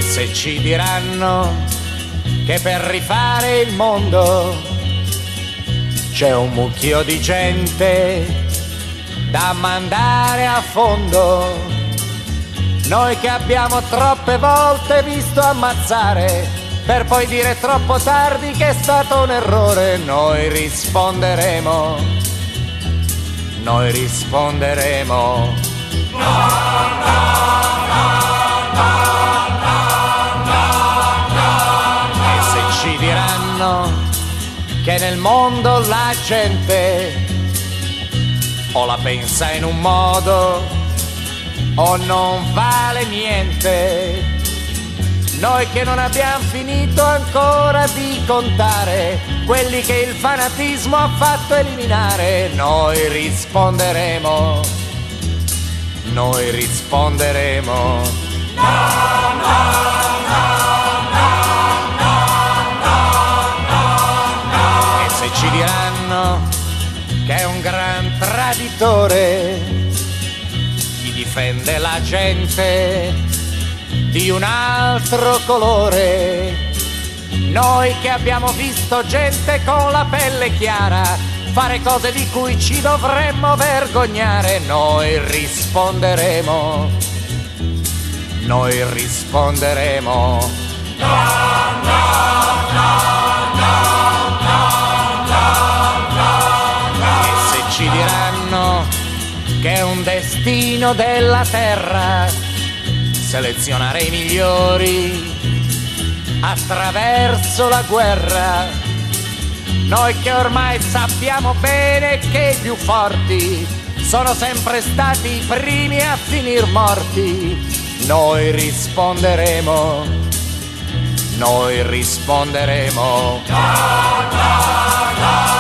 se ci diranno che per rifare il mondo c'è un mucchio di gente da mandare a fondo, noi che abbiamo troppe volte visto ammazzare per poi dire troppo tardi che è stato un errore, noi risponderemo, noi risponderemo. No, no, e se ci diranno che nel mondo la gente o la pensa in un modo o non vale niente, noi che non abbiamo finito ancora di contare quelli che il fanatismo ha fatto eliminare, noi risponderemo, noi risponderemo. No, no, no, no, no, no, no. E se ci diranno che è un gran traditore chi difende la gente di un altro colore, noi che abbiamo visto gente con la pelle chiara fare cose di cui ci dovremmo vergognare, noi risponderemo, noi risponderemo. No, no, no, no, no, no, no. E se ci diranno che è un destino della terra selezionare i migliori attraverso la guerra, noi che ormai sappiamo bene che i più forti sono sempre stati i primi a finir morti, noi risponderemo, noi risponderemo. No, no, no.